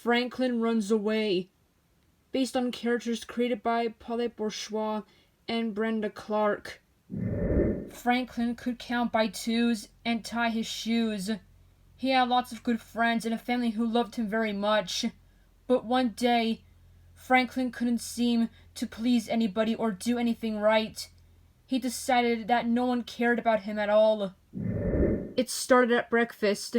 Franklin Runs Away, based on characters created by Paulette Bourgeois and Brenda. Franklin could count by twos and tie his shoes. He had lots of good friends and a family who loved him very much. But one day, Franklin couldn't seem to please anybody or do anything right. He decided that no one cared about him at all. It started at breakfast.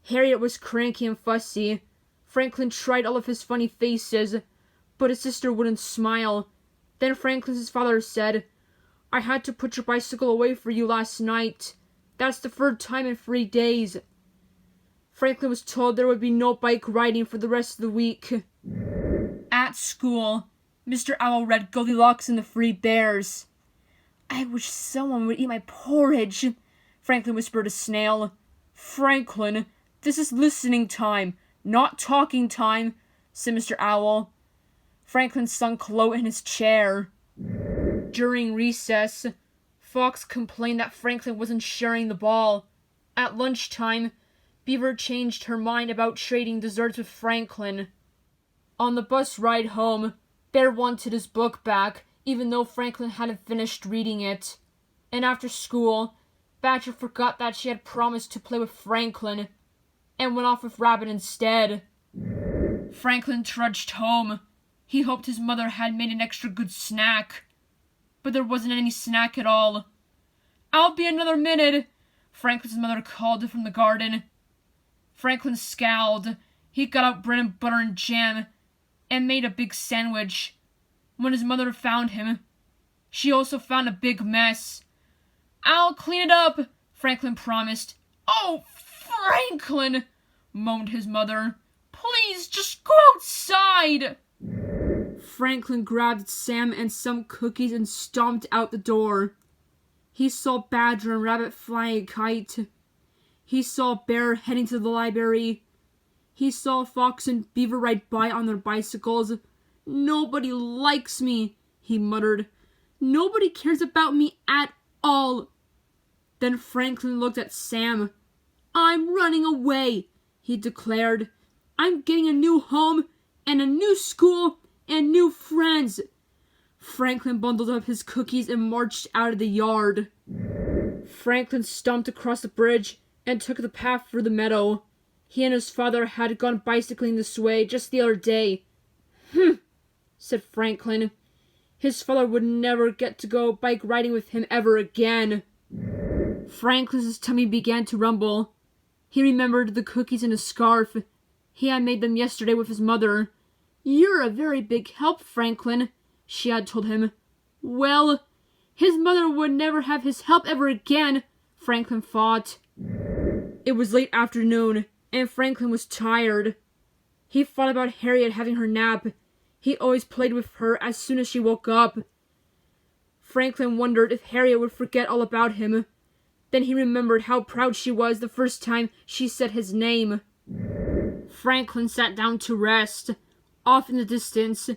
Harriet was cranky and fussy. Franklin tried all of his funny faces, but his sister wouldn't smile. Then Franklin's father said, "I had to put your bicycle away for you last night. That's the third time in 3 days." Franklin was told there would be no bike riding for the rest of the week. At school, Mr. Owl read Goldilocks and the Three Bears. "I wish someone would eat my porridge," Franklin whispered to Snail. "Franklin, this is listening time, not talking time," said Mr. Owl. Franklin sunk low in his chair. During recess, Fox complained that Franklin wasn't sharing the ball. At lunchtime, Beaver changed her mind about trading desserts with Franklin. On the bus ride home, Bear wanted his book back, even though Franklin hadn't finished reading it. And after school, Badger forgot that she had promised to play with Franklin, and went off with Rabbit instead. Franklin trudged home. He hoped his mother had made an extra good snack. But there wasn't any snack at all. "I'll be another minute," Franklin's mother called from the garden. Franklin scowled. He got out bread and butter and jam, and made a big sandwich. When his mother found him, she also found a big mess. "I'll clean it up," Franklin promised. "Oh, Franklin," moaned his mother. "Please, just go outside." Franklin grabbed Sam and some cookies and stomped out the door. He saw Badger and Rabbit flying a kite. He saw Bear heading to the library. He saw Fox and Beaver ride by on their bicycles. "Nobody likes me," he muttered. "Nobody cares about me at all." Then Franklin looked at Sam. "I'm running away," he declared. "I'm getting a new home and a new school and new friends." Franklin bundled up his cookies and marched out of the yard. Franklin stomped across the bridge and took the path through the meadow. He and his father had gone bicycling this way just the other day. Said Franklin. His father would never get to go bike riding with him ever again. Franklin's tummy began to rumble. He remembered the cookies in his scarf. He had made them yesterday with his mother. "You're a very big help, Franklin," she had told him. Well, his mother would never have his help ever again, Franklin thought. It was late afternoon, and Franklin was tired. He thought about Harriet having her nap. He always played with her as soon as she woke up. Franklin wondered if Harriet would forget all about him. Then he remembered how proud she was the first time she said his name. Franklin sat down to rest. Off in the distance,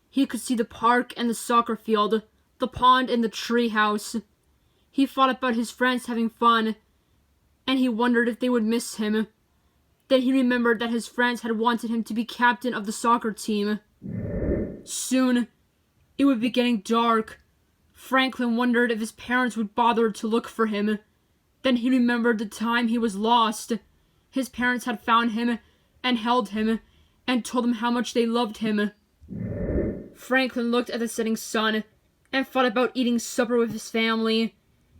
he could see the park and the soccer field, the pond and the tree house. He thought about his friends having fun, and he wondered if they would miss him. Then he remembered that his friends had wanted him to be captain of the soccer team. Soon, it would be getting dark. Franklin wondered if his parents would bother to look for him. Then he remembered the time he was lost. His parents had found him and held him and told him how much they loved him. Franklin looked at the setting sun and thought about eating supper with his family.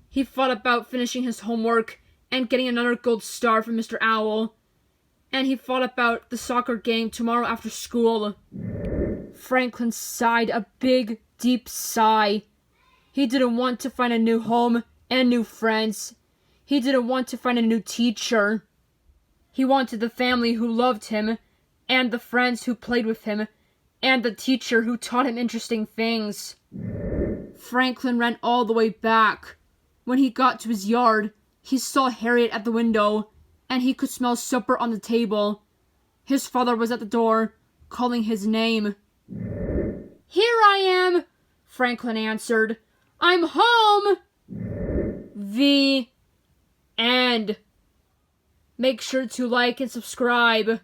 He thought about finishing his homework and getting another gold star from Mr. Owl. And he thought about the soccer game tomorrow after school. Franklin sighed a big, deep sigh. He didn't want to find a new home and new friends. He didn't want to find a new teacher. He wanted the family who loved him, and the friends who played with him, and the teacher who taught him interesting things. Franklin ran all the way back. When he got to his yard, he saw Harriet at the window, and he could smell supper on the table. His father was at the door, calling his name. "Here I am," Franklin answered. "I'm home." The end. Make sure to like and subscribe.